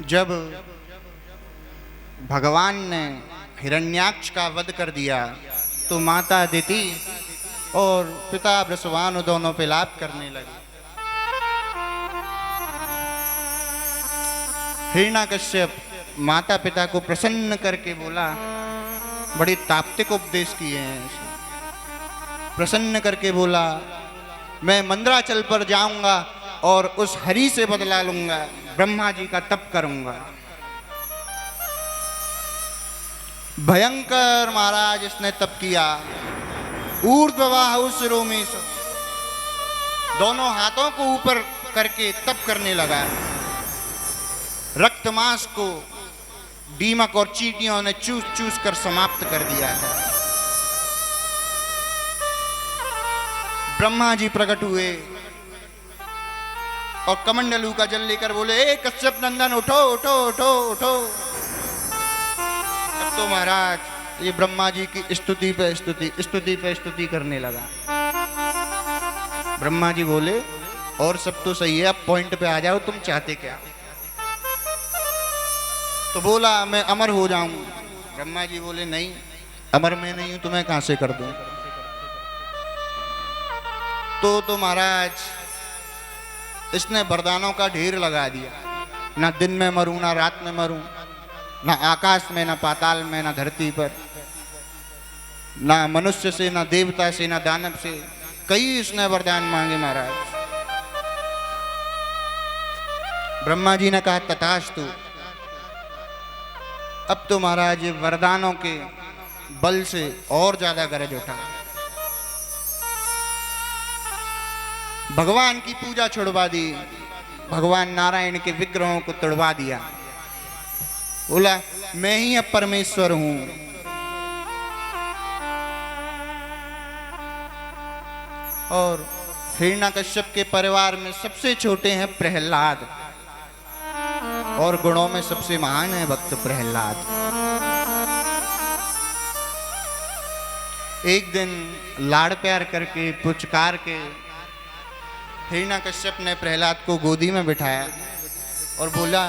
जब भगवान ने हिरण्याक्ष का वध कर दिया तो माता अदिति और पिता बृषभानु दोनों पे लाप करने लगे। हिरण्याकश्यप माता पिता को प्रसन्न करके बोला, बड़ी तात्विक उपदेश किए हैं इसने। प्रसन्न करके बोला, मैं मंदराचल पर जाऊंगा और उस हरि से बदला लूंगा, ब्रह्मा जी का तप करूंगा। भयंकर महाराज इसने तप किया। ऊर्ध्वबाहु शिरोमेश, दोनों हाथों को ऊपर करके तप करने लगा। रक्त मांस को दीमक और चींटियों ने चूस चूस कर समाप्त कर दिया था। ब्रह्मा जी प्रकट हुए और कमंडलू का जल लेकर बोले, ए कश्यप नंदन उठो उठो उठो उठो। तब तो महाराज ये ब्रह्मा जी की स्तुति पे स्तुति करने लगा। ब्रह्मा जी बोले, और सब तो सही है, अब पॉइंट पे आ जाओ, तुम चाहते क्या? तो बोला, मैं अमर हो जाऊं। ब्रह्मा जी बोले, नहीं, अमर मैं नहीं हूं, तुम्हें कहां से कर दूं? तो महाराज इसने वरदानों का ढेर लगा दिया। ना दिन में मरूं, ना रात में मरूं, ना आकाश में, ना पाताल में, ना धरती पर, ना मनुष्य से, ना देवता से, ना दानव से। कई इसने वरदान मांगे महाराज। ब्रह्मा जी ने कहा, तथास्तु। अब तो महाराज ये वरदानों के बल से और ज्यादा गरज उठा। भगवान की पूजा छुड़वा दी, भगवान नारायण के विग्रहों को तोड़वा दिया। बोला, मैं ही अब परमेश्वर हूं। और हिरण्याकश्यप के परिवार में सबसे छोटे हैं प्रहलाद, और गुणों में सबसे महान है भक्त प्रहलाद। एक दिन लाड़ प्यार करके पुचकार के हिरण्याकश्यप ने प्रहलाद को गोदी में बिठाया और बोला,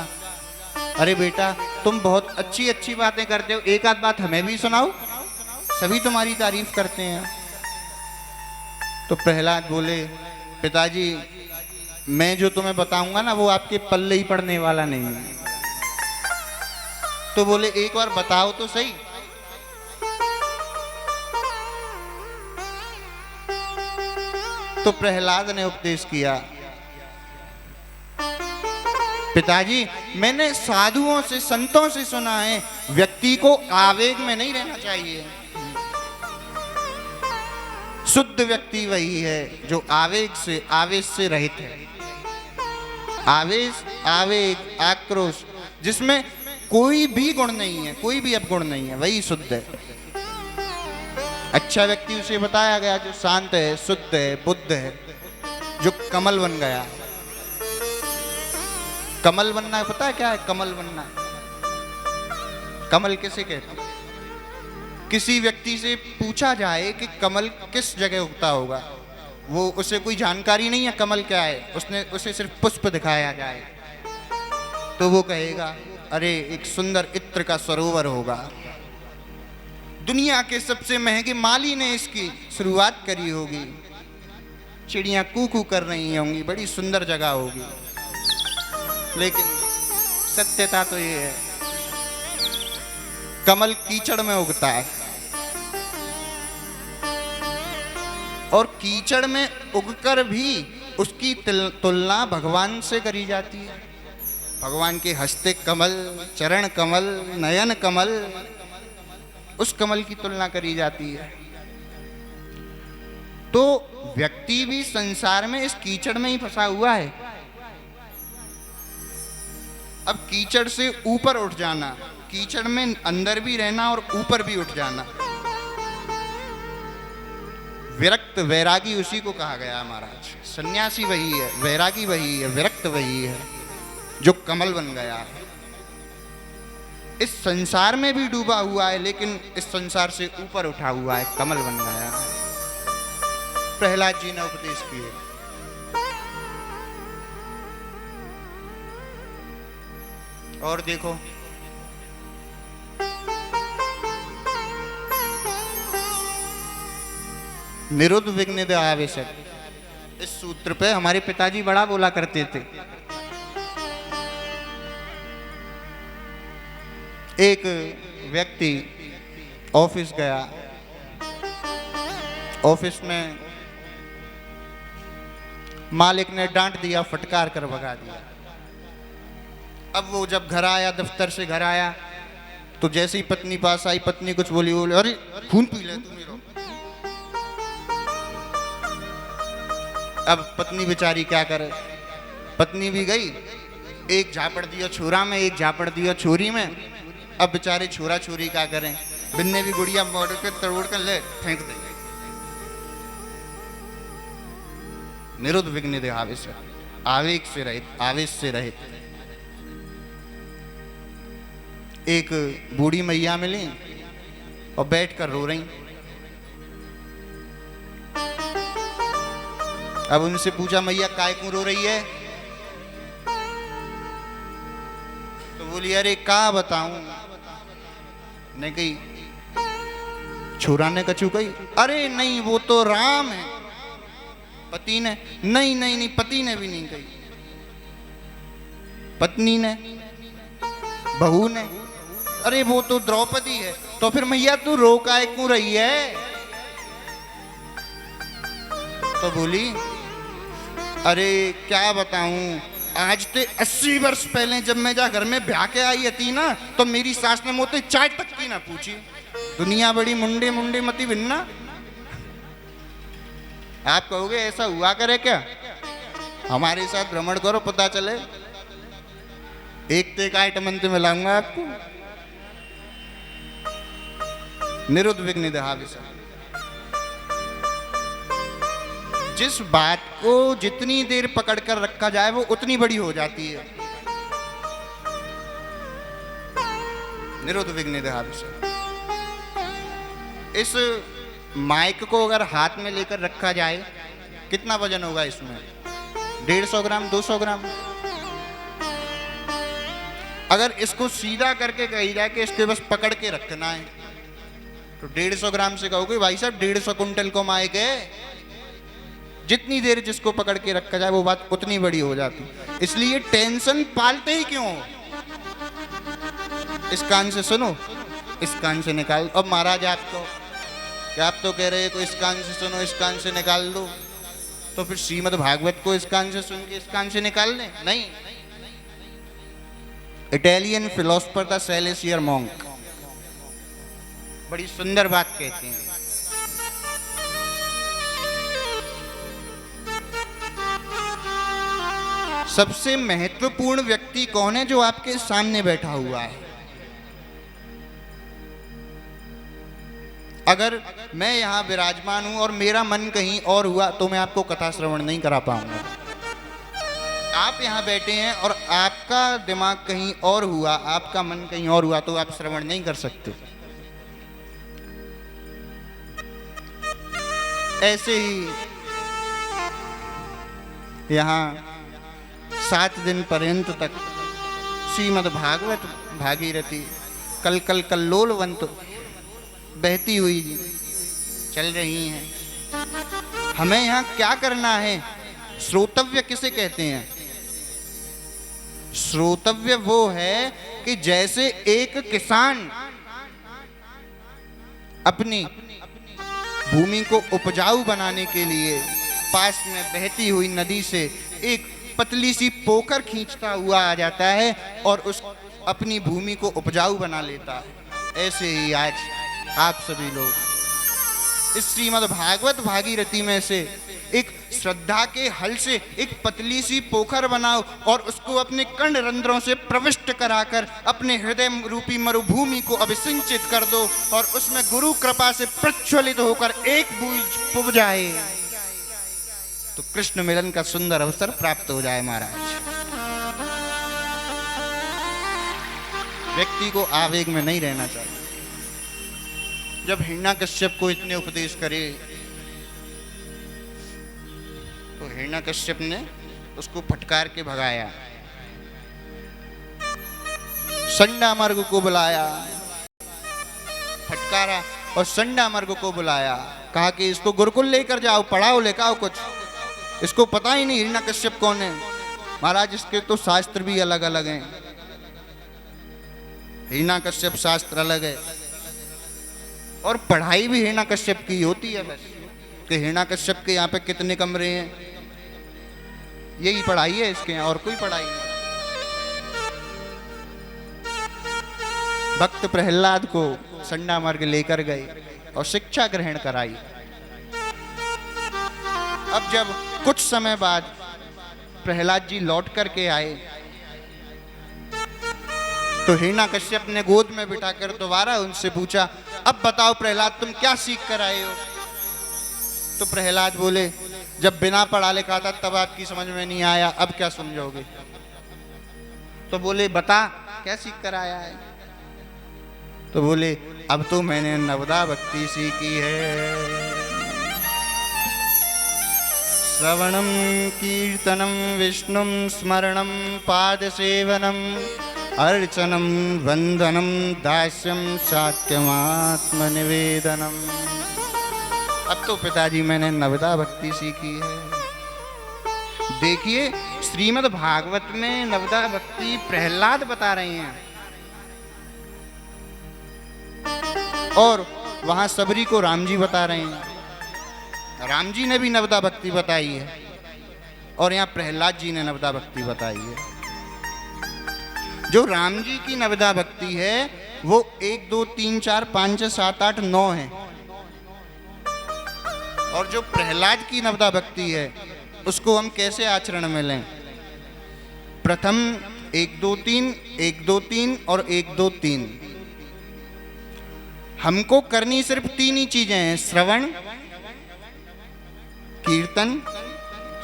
अरे बेटा, तुम बहुत अच्छी अच्छी बातें करते हो, एक आध बात हमें भी सुनाओ, सभी तुम्हारी तारीफ करते हैं। तो प्रहलाद बोले, पिताजी, मैं जो तुम्हें बताऊंगा ना वो आपके पल्ले ही पड़ने वाला नहीं है। तो बोले, एक बार बताओ तो सही। तो प्रहलाद ने उपदेश किया, पिताजी, मैंने साधुओं से, संतों से सुना है, व्यक्ति को आवेग में नहीं रहना चाहिए। शुद्ध व्यक्ति वही है जो आवेश से रहित है। आवेग, आक्रोश, जिसमें कोई भी गुण नहीं है, कोई भी अपगुण नहीं है, वही शुद्ध है। अच्छा व्यक्ति उसे बताया गया जो शांत है, शुद्ध है, बुद्ध है, जो कमल बन गया। कमल बनना पता है क्या है? कमल बनना, कमल किसे कहते हैं? किसी व्यक्ति से पूछा जाए कि कमल किस जगह उगता होगा, वो उसे कोई जानकारी नहीं है कमल क्या है, उसे सिर्फ पुष्प दिखाया जाए तो वो कहेगा, अरे एक सुंदर इत्र का सरोवर होगा। दुनिया के सबसे महंगे माली ने इसकी शुरुआत करी होगी, चिड़ियां कू कर रही होंगी, बड़ी सुंदर जगह होगी। लेकिन सत्यता तो ये है, कमल कीचड़ में उगता है, और कीचड़ में उगकर भी उसकी तुलना भगवान से करी जाती है। भगवान के हस्ते कमल, चरण कमल, नयन कमल, उस कमल की तुलना करी जाती है। तो व्यक्ति भी संसार में इस कीचड़ में ही फंसा हुआ है। अब कीचड़ से ऊपर उठ जाना, कीचड़ में अंदर भी रहना और ऊपर भी उठ जाना, विरक्त वैरागी उसी को कहा गया महाराज। सन्यासी वही है, वैरागी वही है, विरक्त वही है जो कमल बन गया है। इस संसार में भी डूबा हुआ है, लेकिन इस संसार से ऊपर उठा हुआ है, कमल बन गया है। प्रहलाद जी ने उपदेश किए और देखो, निरुद्ध विघ्नित आवेशक, इस सूत्र पे हमारे पिताजी बड़ा बोला करते थे। एक व्यक्ति ऑफिस गया, ऑफिस में मालिक ने डांट दिया, फटकार कर भगा दिया। अब वो जब घर आया, दफ्तर से घर आया, तो जैसे ही पत्नी पास आई, पत्नी कुछ बोली, बोले अरे खून पी ले तू मेरा। अब पत्नी बेचारी क्या करे, पत्नी भी गई, एक झापड़ दिया छोरा में, एक झापड़ दिया छोरी में। अब बेचारे छोरा छोरी क्या करें, बिन्ने भी गुड़िया मोड़ के तोड़ कर ले फेंक दे। निरुद्ध विघ्नित आवेश, आवेग से रहित, आवेश से रहित। एक बूढ़ी मैया मिली और बैठकर रो रही। अब उनसे पूछा, मैया काय क्यों रो रही है? तो बोली, अरे का बताऊं। ने कही, छोरा ने कछू कही, अरे नहीं वो तो राम है। पति ने, नहीं नहीं नहीं, पति ने भी नहीं कही। पत्नी ने, बहू ने, अरे वो तो द्रौपदी है। तो फिर मैया तू रो काय क्यों रही है? तो बोली, अरे क्या बताऊं, आज ते 80 वर्ष पहले जब मैं जा घर में ब्याह के आई थी ना, तो मेरी सास ने मोते चाय तक की ना पूछी। दुनिया बड़ी मुंडे मुंडे मती भिन्ना। आप कहोगे ऐसा हुआ करे क्या? हमारे साथ भ्रमण करो, पता चले। एक तो एक आइटम अंत में लाऊंगा आपको। निरुद्ध विघ्नित आवेश, जिस बात को जितनी देर पकड़ कर रखा जाए वो उतनी बड़ी हो जाती है। निरुद्ध विघ्नित आवेश। इस माइक को अगर हाथ में लेकर रखा जाए, कितना वजन होगा इसमें? 150 ग्राम, 200 ग्राम। अगर इसको सीधा करके कही जाए कि इसके बस पकड़ के रखना है, तो 150 ग्राम से कहोगे भाई साहब 150 कुंटल को माइक है। जितनी देर जिसको पकड़ के रखा जाए वो बात उतनी बड़ी हो जाती। इसलिए टेंशन पालते ही क्यों? इस कान से सुनो, इस कान से निकाल। अब महाराज आपको क्या, आप तो कह रहे हो इस कान से सुनो, इस कान से निकाल दो, तो फिर श्रीमद् भागवत को इस कान से सुन के इस कान से निकाल लें? नहीं। इटालियन फिलोसफर था सेलेसियर मॉन्क, बड़ी सुंदर बात कहते हैं। सबसे महत्वपूर्ण व्यक्ति कौन है? जो आपके सामने बैठा हुआ है। अगर मैं यहां विराजमान हूं और मेरा मन कहीं और हुआ तो मैं आपको कथा श्रवण नहीं करा पाऊंगा। आप यहां बैठे हैं और आपका दिमाग कहीं और हुआ, आपका मन कहीं और हुआ, तो आप श्रवण नहीं कर सकते। ऐसे ही यहां 7 दिन पर्यंत तक श्रीमद् भागवत भागीरथी कल कल कल्लोलवंत बहती हुई चल रही हैं। हमें यहाँ क्या करना है? श्रोतव्य किसे कहते हैं? श्रोतव्य वो है कि जैसे एक किसान अपनी भूमि को उपजाऊ बनाने के लिए पास में बहती हुई नदी से एक पतली सी पोखर खींचता हुआ आ जाता है और उस अपनी भूमि को उपजाऊ बना लेता है, ऐसे ही आज आप सभी लोग इस श्रीमद् भागवत भागीरथी में से एक श्रद्धा के हल से एक पतली सी पोखर बनाओ और उसको अपने कर्ण रंध्रों से प्रविष्ट कराकर अपने हृदय रूपी मरुभूमि को अभिसिंचित कर दो और उसमें गुरु कृपा से प्रज्वलित होकर एक बूंद पुब जाए तो कृष्ण मिलन का सुंदर अवसर प्राप्त हो जाए। महाराज, व्यक्ति को आवेग में नहीं रहना चाहिए। जब हिरण्यकश्यप को इतने उपदेश करे तो हिरण्यकश्यप ने उसको फटकार के भगाया। संडामर्ग को बुलाया, फटकारा और संडामर्ग को बुलाया, कहा कि इसको गुरुकुल लेकर जाओ, पढ़ाओ लिखाओ कुछ, इसको पता ही नहीं हिरण्यकश्यप कौन है। महाराज इसके तो शास्त्र भी अलग अलग हैं, हिरण्यकश्यप शास्त्र अलग है और पढ़ाई भी हिरण्यकश्यप की होती है। बस कि हिरण्यकश्यप के यहाँ पे कितने कमरे हैं, यही पढ़ाई है इसके यहाँ, और कोई पढ़ाई नहीं। भक्त प्रहलाद को संडामर्ग लेकर गए और शिक्षा ग्रहण कराई। अब जब कुछ समय बाद प्रहलाद जी लौट करके आए तो हिरण्यकश्यप ने गोद में बिठाकर दोबारा उनसे पूछा, अब बताओ प्रहलाद तुम क्या सीख कर आए हो? तो प्रहलाद बोले, जब बिना पढ़ा लिखा था तब आपकी समझ में नहीं आया, अब क्या समझोगे? तो बोले बता क्या सीख कर आया है? तो बोले अब तो मैंने नवदा भक्ति सीखी है। श्रवणम कीर्तनम विष्णुम स्मरणम पाद सेवनम अर्चनम वंदनम दास्यम सात्यमात्म निवेदनम। अब तो पिताजी मैंने नवदा भक्ति सीखी है। देखिए श्रीमद् भागवत में नवदा भक्ति प्रहलाद बता रहे हैं और वहां सबरी को राम जी बता रहे हैं। राम जी ने भी नवदा भक्ति बताई है और यहाँ प्रहलाद जी ने नवदा भक्ति बताई है। जो राम जी की नवदा भक्ति है वो 1 2 3 4 5 6 7 8 9 है और जो प्रहलाद की नवदा भक्ति है उसको हम कैसे आचरण में लें? प्रथम 1 2 3 1 2 3 और 1 2 3। हमको करनी सिर्फ 3 ही चीजें हैं, श्रवण कीर्तन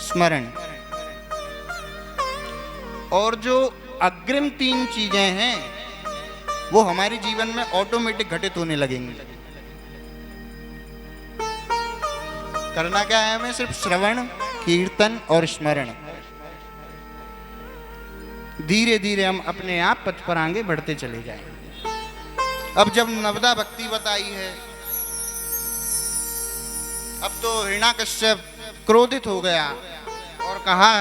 स्मरण। और जो अग्रिम 3 चीजें हैं वो हमारे जीवन में ऑटोमेटिक घटित होने लगेंगी। करना क्या है हमें? सिर्फ श्रवण कीर्तन और स्मरण। धीरे धीरे हम अपने आप पथ पर आगे बढ़ते चले जाएंगे। अब जब नवदा भक्ति बताई है, अब तो हिरण्यकश्यप क्रोधित हो गया और कहा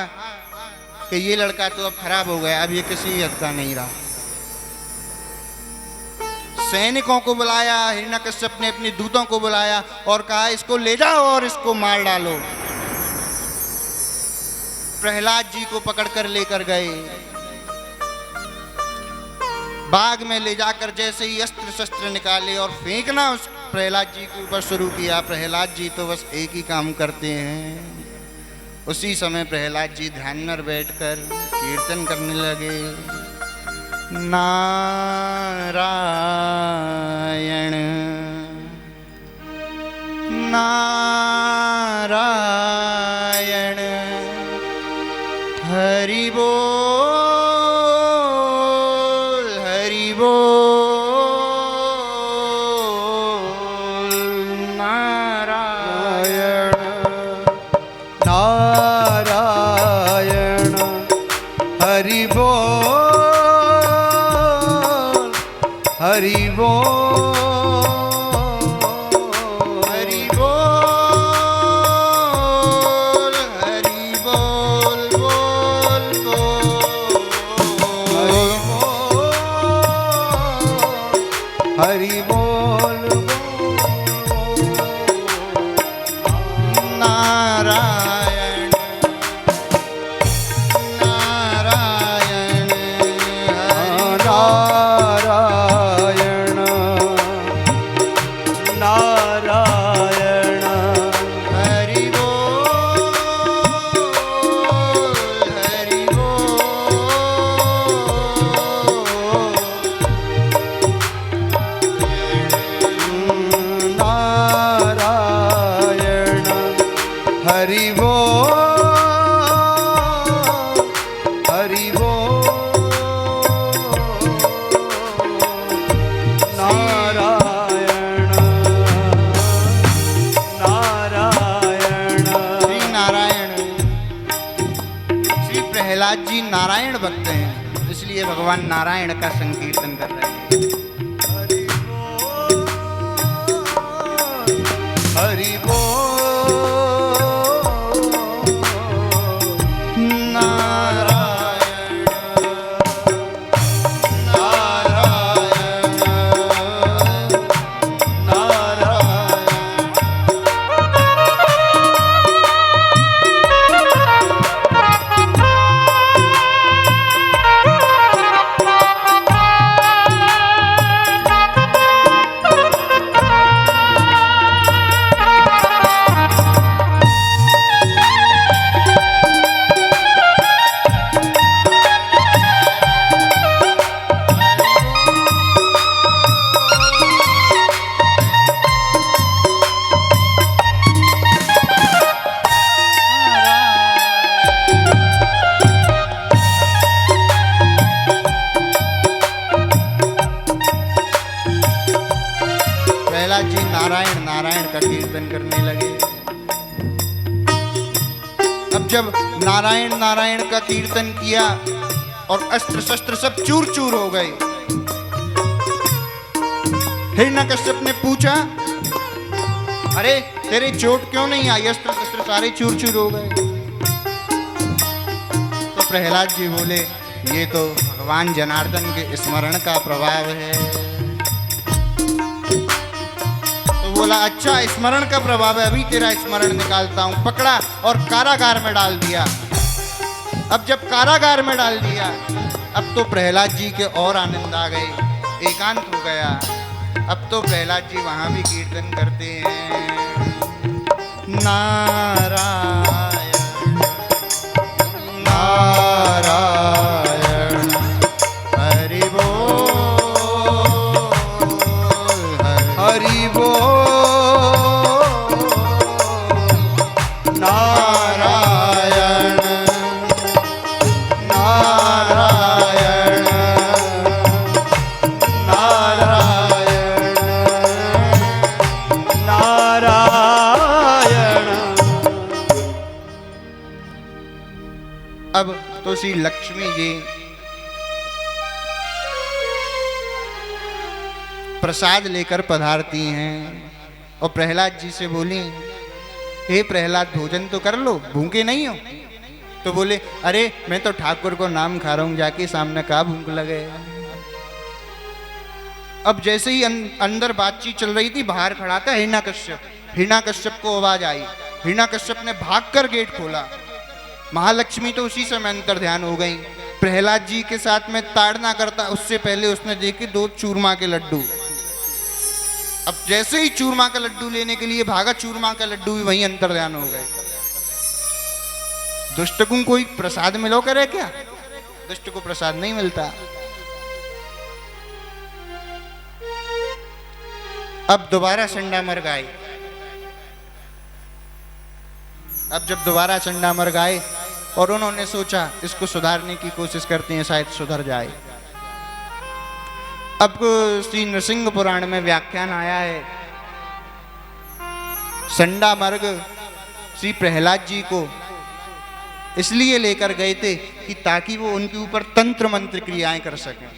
कि ये लड़का तो अब खराब हो गया, अब ये किसी हद का नहीं रहा। सैनिकों को बुलाया, हिरण्यकश्यप ने अपने दूतों को बुलाया और कहा इसको ले जाओ और इसको मार डालो। प्रहलाद जी को पकड़कर लेकर गए, बाग में ले जाकर जैसे ही अस्त्र शस्त्र निकाले और फेंकना उस प्रहलाद जी के ऊपर शुरू किया। प्रहलाद जी तो बस एक ही काम करते हैं। उसी समय प्रहलाद जी ध्यान में बैठकर कीर्तन करने लगे, नारायण नारायण हरि बोल हरि बोल। नारायण नारायण हरि बोल हरि बोल हरि बोल हरि बोल बोल बोल हरि बोल नारायण नारायण नारायण नारायण हरि बोल हरि नारायण हरि बोल हरि बोल नारायण नारायण श्री नारायण। श्री प्रहलाद जी नारायण भक्त हैं, इसलिए भगवान नारायण का संकीर्तन कर रहे हैं। हरि बोल नारायण नारायण प्रहलाद जी नारायण नारायण का कीर्तन करने लगे। अब जब नारायण नारायण का कीर्तन किया और अस्त्र शस्त्र सब चूर चूर हो गए, हिरण्यकश्यप ने पूछा, अरे तेरे चोट क्यों नहीं आई? अस्त्र शस्त्र सारे चूर चूर हो गए। तो प्रहलाद जी बोले, ये तो भगवान जनार्दन के स्मरण का प्रभाव है। बोला, अच्छा स्मरण का प्रभाव है, अभी तेरा स्मरण निकालता हूं। पकड़ा और कारागार में डाल दिया। अब जब कारागार में डाल दिया, अब तो प्रहलाद जी के और आनंद आ गए, एकांत हो गया। अब तो प्रहलाद जी वहां भी कीर्तन करते हैं, नारायण नारायण हरि बोल हरि बोल नारायण नारायण नारायण नारायण। अब तो श्री लक्ष्मी जी प्रसाद लेकर पधारती हैं और प्रहलाद जी से बोली, हे प्रहलाद भोजन तो कर लो, भूखे नहीं हो? तो बोले, अरे मैं तो ठाकुर को नाम खा रहा हूं, जाके सामने का भूख लगे। अब जैसे ही अंदर बातचीत चल रही थी, बाहर खड़ा था हिरण्यकश्यप। हिरण्यकश्यप को आवाज आई, हिरण्यकश्यप ने भागकर गेट खोला। महालक्ष्मी तो उसी समय अंतर ध्यान हो गई। प्रहलाद जी के साथ में ताड़ना करता, उससे पहले उसने देखे 2 चूरमा के लड्डू। अब जैसे ही चूरमा का लड्डू लेने के लिए भागा, चूरमा का लड्डू भी वहीं अंतर ध्यान हो गए। दुष्ट को कोई प्रसाद मिलो करे क्या? दुष्ट को प्रसाद नहीं मिलता। अब दोबारा चंडा मर गए। अब जब दोबारा चंडा मर गए और उन्होंने सोचा इसको सुधारने की कोशिश करते हैं, शायद सुधर जाए। अब श्री नृसिंह पुराण में व्याख्यान आया है, चंडा मर्ग श्री प्रहलाद जी को इसलिए लेकर गए थे कि ताकि वो उनके ऊपर तंत्र मंत्र क्रियाएं कर सकें।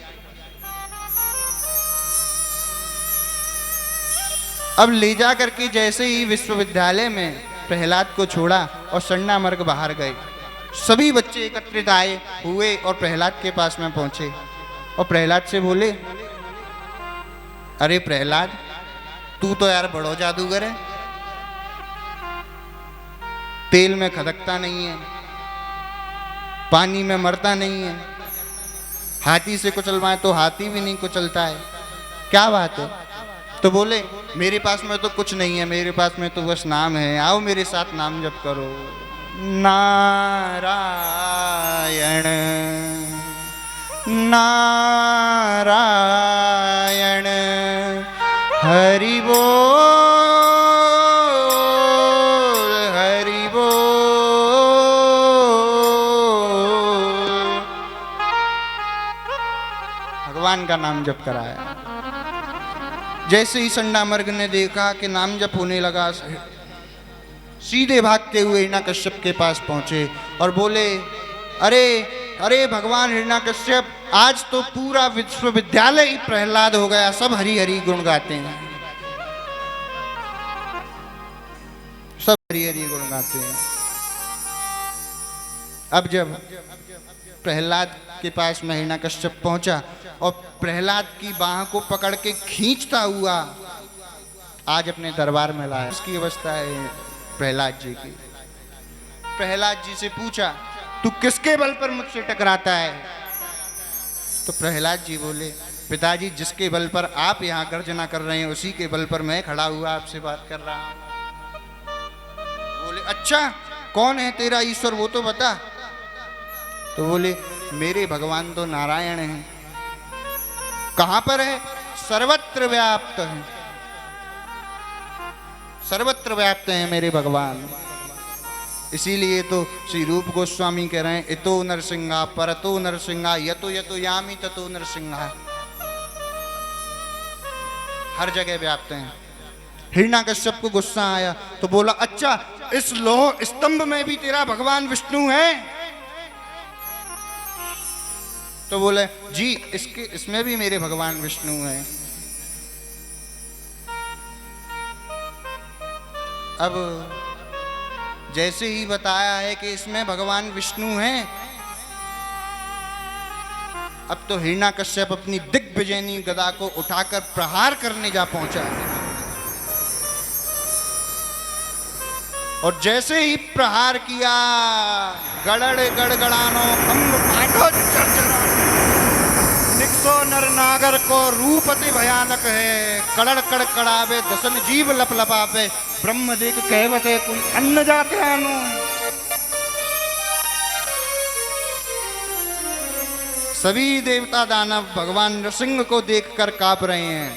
अब ले जा करके जैसे ही विश्वविद्यालय में प्रहलाद को छोड़ा और चंडा मर्ग बाहर गए, सभी बच्चे एकत्रित आए हुए और प्रहलाद के पास में पहुंचे और प्रहलाद से बोले, अरे प्रहलाद, तू तो यार बड़ो जादूगर है, तेल में खदकता नहीं है, पानी में मरता नहीं है, हाथी से कुचलवाए तो हाथी भी नहीं कुचलता है, क्या बात है? तो बोले, मेरे पास में तो कुछ नहीं है, मेरे पास में तो बस नाम है, आओ मेरे साथ नाम जप करो, नारायण नारायण हरि बोल हरि बोल। भगवान का नाम जप कराया। जैसे ही चंडा मर्ग ने देखा कि नाम जप होने लगा, सीधे भागते हुए हिरण्यकश्यप के पास पहुंचे और बोले, अरे अरे भगवान हिरण्यकश्यप, आज तो पूरा विश्वविद्यालय ही प्रहलाद हो गया, सब हरि हरि गुण गाते हैं, सब हरि हरि गुण गाते हैं। अब जब प्रहलाद के पास में हिरण्यकश्यप पहुंचा और प्रहलाद की बाह को पकड़ के खींचता हुआ आज अपने दरबार में लाया, इसकी अवस्था है प्रहलाद जी की। प्रहलाद जी से पूछा, तू किसके बल पर मुझसे टकराता है? तो प्रहलाद जी बोले, पिताजी, जिसके बल पर आप यहाँ गर्जना कर रहे हैं उसी के बल पर मैं खड़ा हुआ आपसे बात कर रहा हूं। बोले, अच्छा कौन है तेरा ईश्वर, वो तो बता। तो बोले, मेरे भगवान तो नारायण हैं। कहां पर है? सर्वत्र व्याप्त है, सर्वत्र व्याप्त हैं मेरे भगवान। इसीलिए तो श्री रूप गोस्वामी कह रहे हैं, इतो नरसिंहा परतो नरसिंहा यतो यतो यामी ततो नरसिंहा, हर जगह व्याप्त हैं। हिरण्यकश्यप को गुस्सा आया तो बोला, अच्छा इस लोह स्तंभ में भी तेरा भगवान विष्णु है? तो बोले, जी इसमें भी मेरे भगवान विष्णु हैं। अब जैसे ही बताया है कि इसमें भगवान विष्णु हैं, अब तो हिरण्यकश्यप अपनी दिग्विजयनी गदा को उठाकर प्रहार करने जा पहुंचा। और जैसे ही प्रहार किया, गड़ड़ गड़गड़ानो खंभ फाटो चरचरा, निकसो नर नागर को रूप अति भयानक है, कड़ड़ कड़कड़ावे दसन जीव लपलपावे, ब्रह्म देख कहवते कोई अन्न जाते आनो। सभी देवता दानव भगवान नरसिंह को देखकर कांप रहे हैं,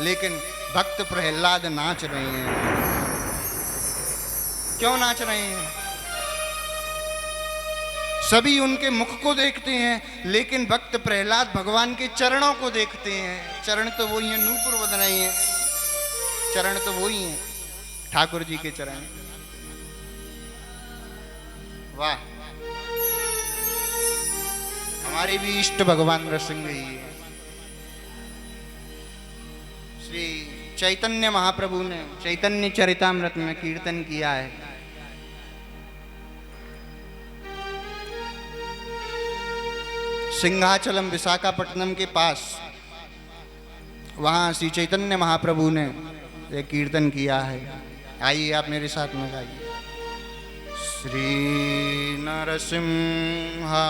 लेकिन भक्त प्रहलाद नाच रहे हैं। क्यों नाच रहे हैं? सभी उनके मुख को देखते हैं, लेकिन भक्त प्रहलाद भगवान के चरणों को देखते हैं। चरण तो वही हैं, नूपुर बन रही हैं, चरण तो वही हैं, ठाकुर जी के चरण। वाह, हमारे भी इष्ट भगवान नरसिंह ही है। श्री चैतन्य महाप्रभु ने चैतन्य चरितामृत में कीर्तन किया है, सिंहाचलम विशाखापट्टनम के पास, वहाँ श्री चैतन्य महाप्रभु ने एक कीर्तन किया है। आइए आप मेरे साथ में गाइए। श्री नरसिम्हा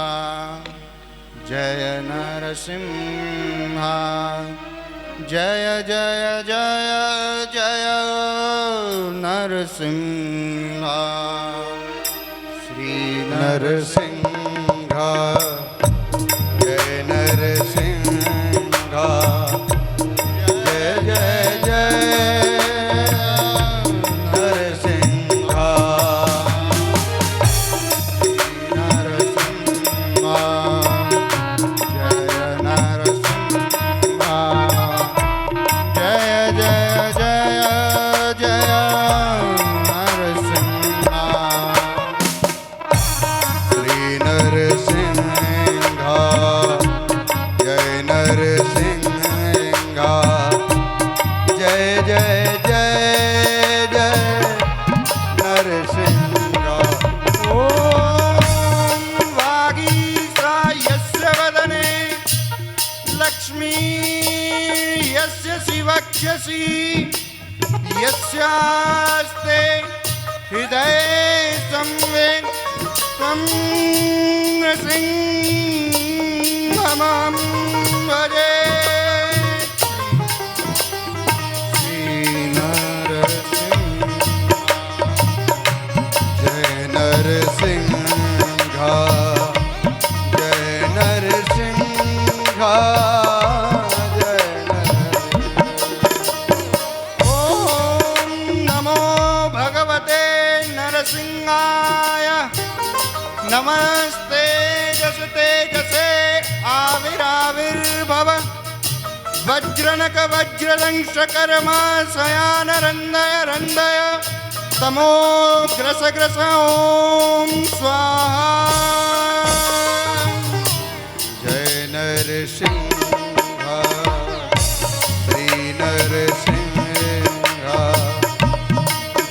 जय नरसिम्हा, जय जय जय जय नरसिम्हा, श्री नरसिंहा जय नरसिंहा, जय जय जय नरसिंहा, नरसिंहा जय नरसिंहा, जय जय जय जय नरसिंहा, श्री नरसिंहा जय नरसिंहा, जय जय जय जय नरसिंहा। ओम वागीशायस्य वदने लक्ष्मी यस्य शिवक्षसि, यस्यास्ते हृदये संवेद त्वं नृसिंहमहं भजे। श्री नरसिंहा जय नरसिंहा, जय नरसिंहा, जय नरसिंहा। ओम नमो भगवते नरसिंहाय, नमस्ते जसते जसे आविराविर्भव, वज्रनक वज्रदंश कर्मा शयान रंदय रंदय, तमो ग्रस ग्रस ओम स्वाहा। नरसिंह श्री नरसिंह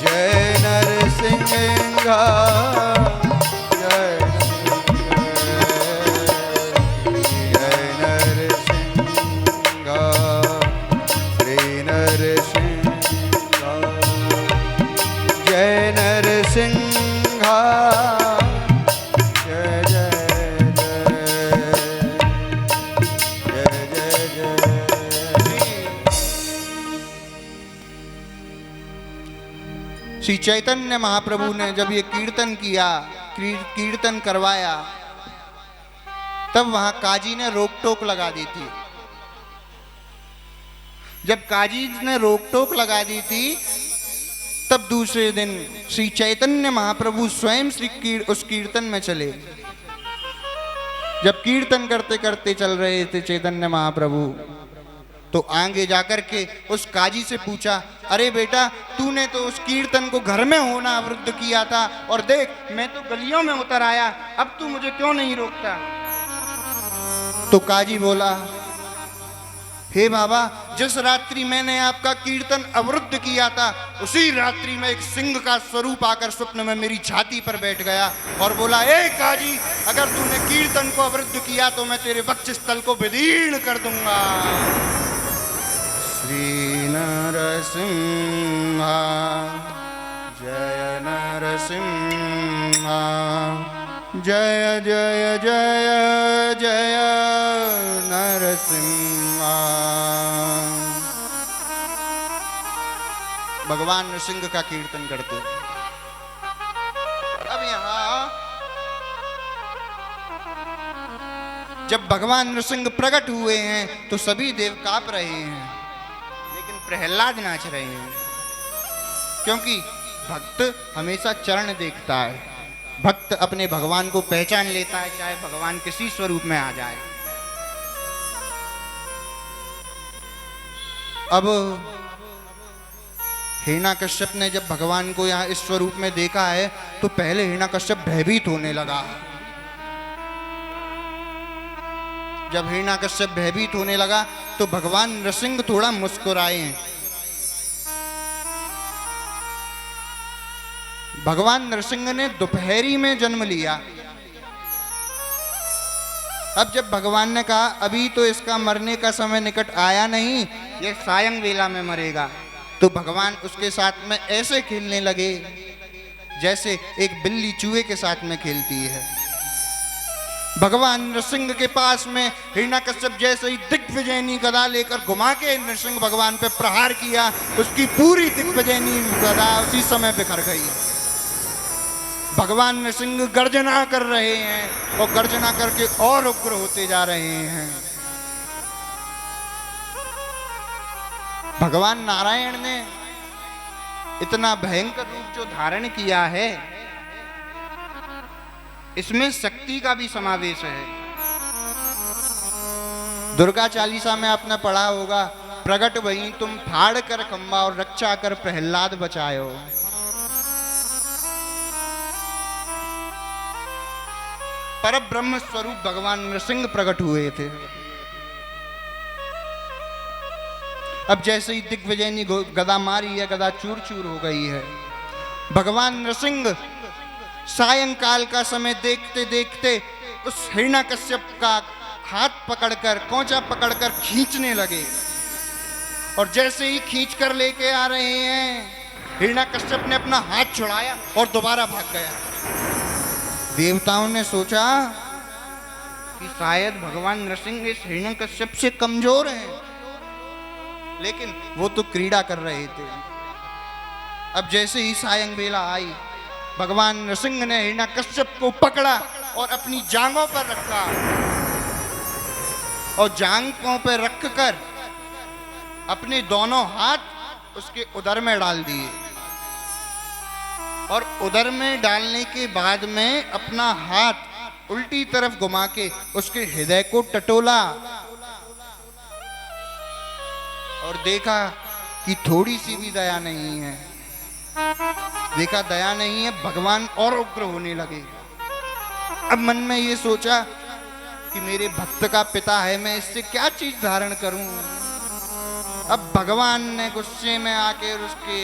जय नरसिंह श्री चैतन्य महाप्रभु ने जब ये कीर्तन किया, कीर्तन करवाया, तब वहां काजी ने रोक टोक लगा दी थी। जब काजी ने रोक टोक लगा दी थी, तब दूसरे दिन श्री चैतन्य महाप्रभु स्वयं उस कीर्तन में चले। जब कीर्तन करते करते चल रहे थे चैतन्य महाप्रभु, तो आगे जाकर के उस काजी से पूछा, अरे बेटा, तूने तो उस कीर्तन को घर में होना अवरुद्ध किया था, और देख मैं तो गलियों में उतर आया, अब तू मुझे क्यों नहीं रोकता? तो काजी बोला, हे बाबा, जिस रात्रि मैंने आपका कीर्तन अवरुद्ध किया था, उसी रात्रि में एक सिंह का स्वरूप आकर स्वप्न में मेरी छाती पर बैठ गया और बोला, ए काजी, अगर तूने कीर्तन को अवरुद्ध किया तो मैं तेरे वक्षस्थल को विदीर्ण कर दूंगा। श्री नरसिंह जय नरसिंह जय जय जय जय नरसिंह। भगवान नरसिंह का कीर्तन करते। अब यहां जब भगवान नरसिंह प्रकट हुए हैं तो सभी देव कांप रहे हैं, लेकिन प्रहलाद नाच रहे हैं, क्योंकि भक्त हमेशा चरण देखता है। भक्त अपने भगवान को पहचान लेता है, चाहे भगवान किसी स्वरूप में आ जाए। अब हिरण्यकश्यप ने जब भगवान को यहाँ इस स्वरूप में देखा है, तो पहले हिरण्यकश्यप भयभीत होने लगा। जब हिरण्यकश्यप भयभीत होने लगा तो भगवान नरसिंह थोड़ा मुस्कुराए हैं। भगवान नरसिंह ने दोपहरी में जन्म लिया। अब जब भगवान ने कहा, अभी तो इसका मरने का समय निकट आया नहीं, ये सायं वेला में मरेगा, तो भगवान उसके साथ में ऐसे खेलने लगे जैसे एक बिल्ली चूहे के साथ में खेलती है। भगवान नरसिंह के पास में हिरण्यकश्यप जैसे ही दिग्विजयनी गदा लेकर घुमा के नरसिंह भगवान पे प्रहार किया, उसकी पूरी दिग्विजयनी गदा उसी समय बिखर गई। भगवान नरसिंह गर्जना कर रहे हैं और गर्जना करके और उग्र होते जा रहे हैं। भगवान नारायण ने इतना भयंकर रूप जो धारण किया है, इसमें शक्ति का भी समावेश है। दुर्गा चालीसा में आपने पढ़ा होगा, प्रगट भई तुम फाड़ कर खंबा और रक्षा कर प्रहलाद बचायो। पर ब्रह्म स्वरूप भगवान नरसिंह प्रकट हुए थे। अब जैसे ही दिग्विजयनी गदा मारी है, गदा चूर चूर हो गई है। भगवान नरसिंह सायंकाल का समय देखते देखते उस हिरण्यकश्यप का हाथ पकड़कर, कोंचा पकड़कर खींचने लगे, और जैसे ही खींच कर लेके आ रहे हैं, हिरण्यकश्यप ने अपना हाथ छुड़ाया और दोबारा भाग गया। देवताओं ने सोचा कि शायद भगवान नरसिंह इस हिरण्यकश्यप से कमजोर हैं, लेकिन वो तो क्रीड़ा कर रहे थे। अब जैसे ही सायं बेला आई, भगवान नरसिंह ने हिरण्यकश्यप को पकड़ा और अपनी जांघों पर रखा, और जांघों पर रखकर अपने दोनों हाथ उसके उदर में डाल दिए, और उदर में डालने के बाद में अपना हाथ उल्टी तरफ घुमा के उसके हृदय को टटोला और देखा कि थोड़ी सी भी दया नहीं है। देखा दया नहीं है, भगवान और उग्र होने लगे। अब मन में ये सोचा कि मेरे भक्त का पिता है, मैं इससे क्या चीज धारण करूं। अब भगवान ने गुस्से में आके उसके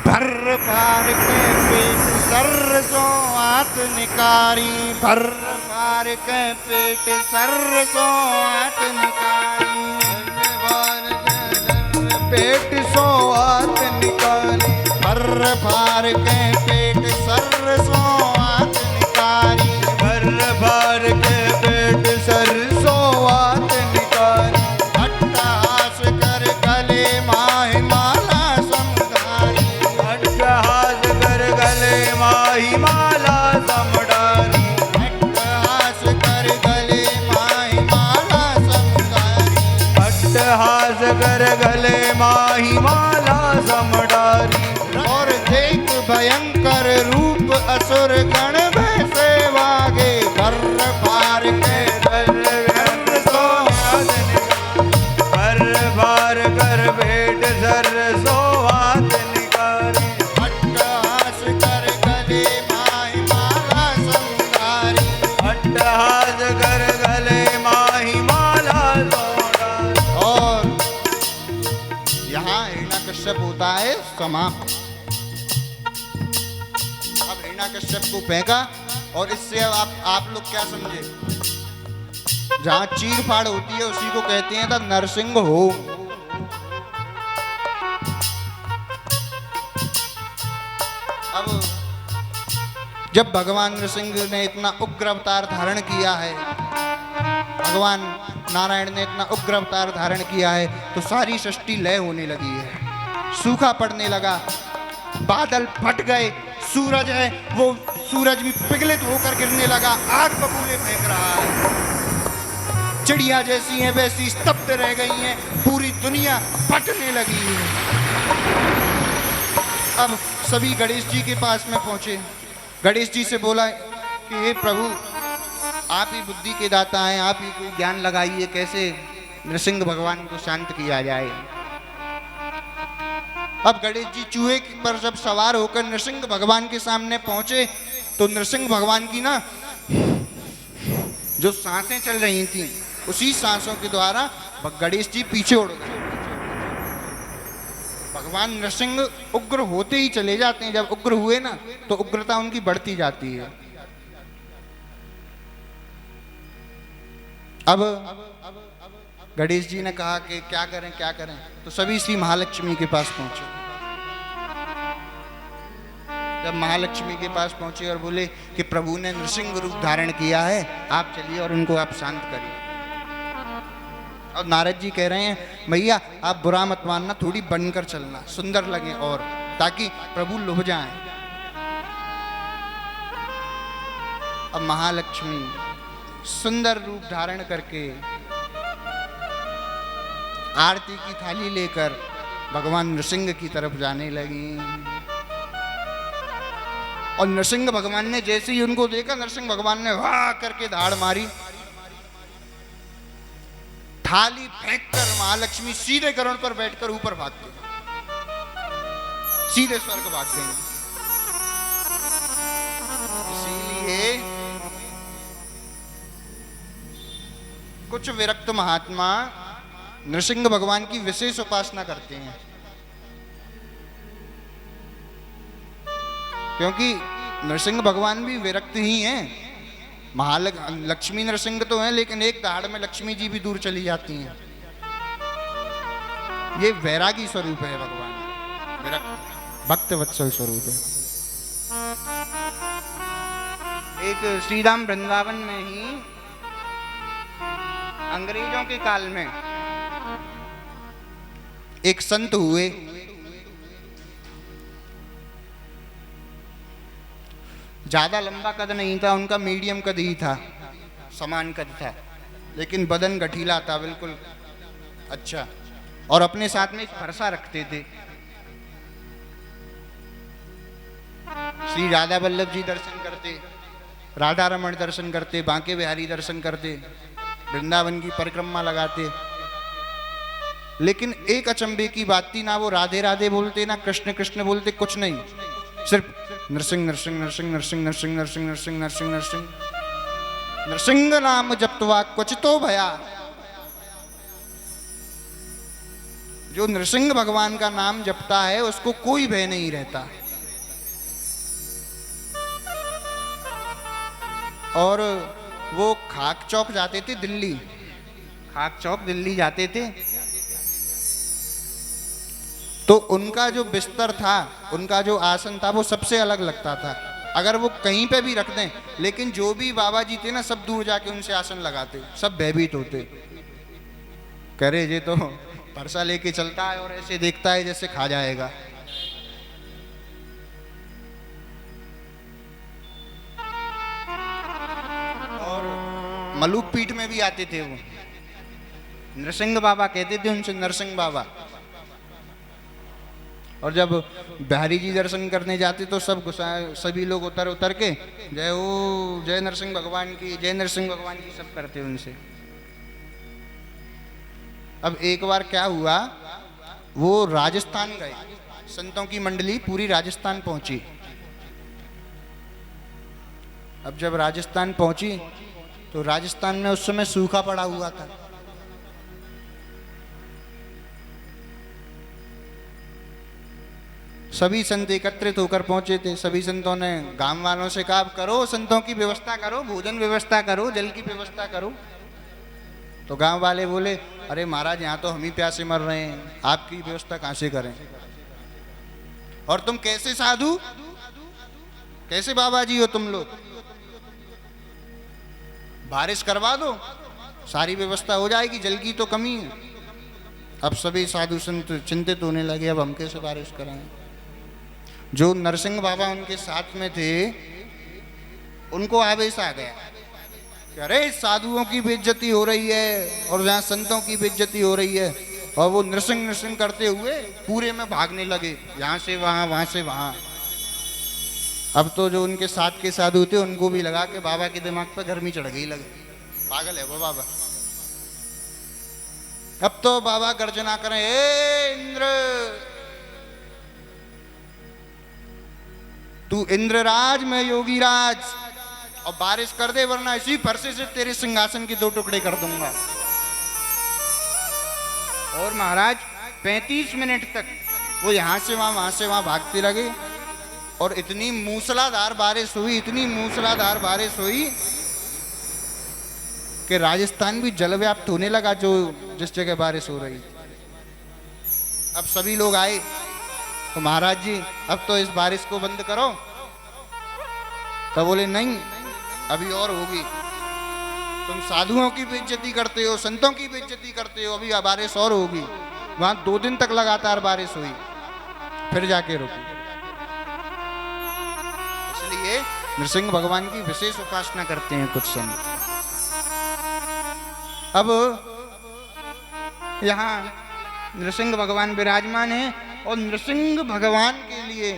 भर पार के पेट सरसों आत निकारी, भर पार के पेट सरसों आत निकारी, पेट सो आत निकाली, भर पार के पेट सरसों आत निकारी, भर भर के पेट सरसों आत निकाली, अट्टहास कर गले माही माला समधारी, अट्टहास कर गले माही माला समडारी, अट्टहास कर गले माही माला समधारी, अट्टहास कर गले माही माला समडारी, और देख भयंकर रूप असुर गण वैसे वागे, भर पार के भर भार कर भेट सरसों आत निकाली, अट्टहास कर गले माही माला समधारी, अट्टहास कर गले माही माला समडारी। और यहाँ हिरण्यकश्यप होता है समाप्त। अब हिरण्यकश्यप को फेंका, और इससे अब आप लोग क्या समझे, जहां चीर फाड़ होती है उसी को कहते हैं द नरसिंह होम। अब जब भगवान नरसिंह ने इतना उग्र अवतार धारण किया है, भगवान नारायण ने इतना उग्र अवतार धारण किया है, तो सारी सृष्टि लय होने लगी है, सूखा पड़ने लगा, बादल फट गए, सूरज है वो सूरज भी पिघलित होकर गिरने लगा, आग बबूले फेंक रहा है, चिड़िया जैसी हैं वैसी स्तब्ध रह गई हैं, पूरी दुनिया फटने लगी है। अब सभी गणेश जी के पास में पहुंचे, गणेश जी से बोला कि हे प्रभु, आप ही बुद्धि के दाता हैं, आप ही को ज्ञान लगाइए, कैसे नृसिंह भगवान को शांत किया जाए। अब गणेश जी चूहे पर जब सवार होकर नृसिंह भगवान के सामने पहुंचे, तो नृसिंह भगवान की ना जो सांसें चल रही थी, उसी सांसों के द्वारा गणेश जी पीछे उड़ गए। भगवान नृसिंह उग्र होते ही चले जाते हैं, जब उग्र हुए ना तो उग्रता उनकी बढ़ती जाती है। अब गणेश जी ने कहा कि क्या करें क्या करें, तो सभी श्री महालक्ष्मी के पास पहुंचे। जब महालक्ष्मी के पास पहुंचे और बोले कि प्रभु ने नृसिंह रूप धारण किया है, आप चलिए और उनको आप शांत करिए। और नारद जी कह रहे हैं, भैया आप बुरा मत मानना, थोड़ी बनकर चलना, सुंदर लगे, और ताकि प्रभु लुभ जाएं। अब महालक्ष्मी सुंदर रूप धारण करके आरती की थाली लेकर भगवान नृसिंह की तरफ जाने लगी। और नृसिंह भगवान ने जैसे ही उनको देखा, नृसिंह भगवान ने वाह करके धाड़ मारी, थाली फेंककर महालक्ष्मी सीधे गरुड़ पर बैठकर ऊपर भाग गई, सीधे स्वर्ग भाग गई। इसीलिए कुछ विरक्त महात्मा नृसिंह भगवान की विशेष उपासना करते हैं, क्योंकि नृसिंह भगवान भी विरक्त ही हैं। लक्ष्मी नृसिंह तो हैं, लेकिन एक दहाड़ में लक्ष्मी जी भी दूर चली जाती हैं। ये वैरागी स्वरूप है भगवान, विरक्त भक्त वत्सल स्वरूप है। एक श्रीराम वृंदावन में ही अंग्रेजों के काल में एक संत हुए, ज्यादा लंबा कद नहीं था उनका, मीडियम कद ही था, समान कद था, लेकिन बदन गठीला था बिल्कुल अच्छा, और अपने साथ में एक फरसा रखते थे। श्री राधा वल्लभ जी दर्शन करते, राधा रमण दर्शन करते, बांके बिहारी दर्शन करते, वृंदावन की परिक्रमा लगाते, लेकिन एक अचंभे की बात थी, ना वो राधे राधे बोलते, ना कृष्ण कृष्ण बोलते, कुछ नहीं, सिर्फ नरसिंह नरसिंह नरसिंह नरसिंह नरसिंह नरसिंह नरसिंह नरसिंह नरसिंह। नृसिंह नाम जपतवा क्वचितो भया। जो नृसिंह भगवान का नाम जपता है उसको कोई भय नहीं रहता। और वो खाक चौक जाते थे दिल्ली, खाक चौक दिल्ली जाते थे, तो उनका जो बिस्तर था, उनका जो आसन था, वो सबसे अलग लगता था। अगर वो कहीं पे भी रख दें, लेकिन जो भी बाबा जी थे ना, सब दूर जाके उनसे आसन लगाते, सब भयभीत होते। करे ये तो परसा लेके चलता है और ऐसे देखता है जैसे खा जाएगा। और मलूक पीठ में भी आते थे वो, नरसिंह बाबा कहते थे उनसे, नरसिंह बाबा। और जब बिहारी जी दर्शन करने जाते तो सब सभी लोग उतर उतर के जय हो, जय नरसिंह भगवान की, जय नरसिंह भगवान की, सब करते उनसे। अब एक बार क्या हुआ, वो राजस्थान गए, संतों की मंडली पूरी राजस्थान पहुंची। अब जब राजस्थान पहुंची तो राजस्थान में उस समय सूखा पड़ा हुआ था। सभी संत एकत्रित होकर पहुंचे थे। सभी संतों ने गांव वालों से कहा, करो संतों की व्यवस्था करो, भोजन व्यवस्था करो, जल की व्यवस्था करो। तो गांव वाले बोले, अरे महाराज यहाँ तो हम ही प्यासे मर रहे हैं, आपकी व्यवस्था कहाँ से करें? और तुम कैसे साधु, कैसे बाबा जी हो तुम लोग? बारिश करवा दो, सारी व्यवस्था हो जाएगी, जल की तो कमी है। अब सभी साधु संत चिंतित होने लगे, अब हम कैसे बारिश कराएं? जो नरसिंह बाबा उनके साथ में थे, उनको आवेश आ गया कि अरे साधुओं की बेइज्जती हो रही है और जहाँ संतों की बेइज्जती हो रही है। और वो नरसिंह नरसिंह करते हुए पूरे में भागने लगे, यहाँ से वहाँ, वहाँ से वहाँ। अब तो जो उनके साथ के साधु थे उनको भी लगा कि बाबा के दिमाग पर गर्मी चढ़ गई, लगे पागल है वो बाबा। अब तो बाबा गर्जना करें, ए इंद्र, तू इंद्रराज, मैं योगीराज, और बारिश कर दे वरना इसी फरसे से तेरे सिंहासन के 2 टुकड़े कर दूंगा। और महाराज 35 मिनट तक वो यहां से वहां से वहां भागते लगे। और इतनी मूसलाधार बारिश हुई, इतनी मूसलाधार बारिश हुई कि राजस्थान भी जलव्याप्त होने लगा, जो जिस जगह बारिश हो रही। अब सभी लोग आए, तो महाराज जी अब तो इस बारिश को बंद करो। तो बोले नहीं, अभी और होगी। तुम साधुओं की बेइज्जती करते हो, संतों की बेइज्जती करते हो, अभी बारिश और होगी। वहां 2 दिन तक लगातार बारिश हुई, फिर जाके रुकी। इसलिए नृसिंह भगवान की विशेष उपासना करते हैं कुछ संत। अब यहाँ नृसिंह भगवान विराजमान है, और नृसिंह भगवान के लिए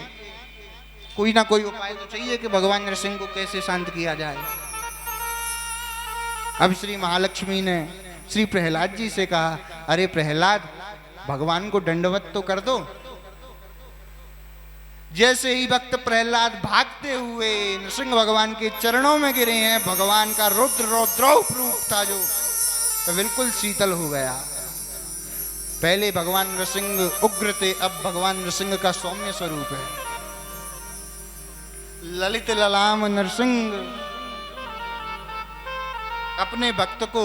कोई ना कोई उपाय तो चाहिए कि भगवान नृसिंह को कैसे शांत किया जाए। अब श्री महालक्ष्मी ने श्री प्रहलाद जी से कहा, अरे प्रहलाद, भगवान को दंडवत तो कर दो। जैसे ही भक्त प्रहलाद भागते हुए नृसिंह भगवान के चरणों में गिरे हैं, भगवान का रुद्र रौद्रौप रूप था जो, तो बिल्कुल शीतल हो गया। पहले भगवान नृसिंह उग्र थे, अब भगवान नृसिंह का सौम्य स्वरूप है। ललित ललाम नृसिंह अपने भक्त को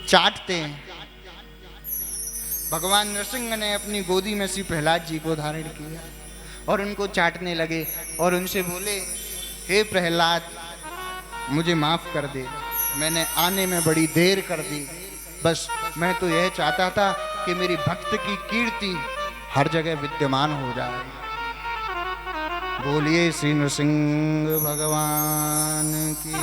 चाटते हैं। भगवान नृसिंह ने अपनी गोदी में श्री प्रहलाद जी को धारण किया और उनको चाटने लगे और उनसे बोले, हे प्रहलाद, मुझे माफ कर दे, मैंने आने में बड़ी देर कर दी। बस मैं तो यह चाहता था कि मेरी भक्त की कीर्ति हर जगह विद्यमान हो जाए। बोलिए श्री नृसिंह भगवान की।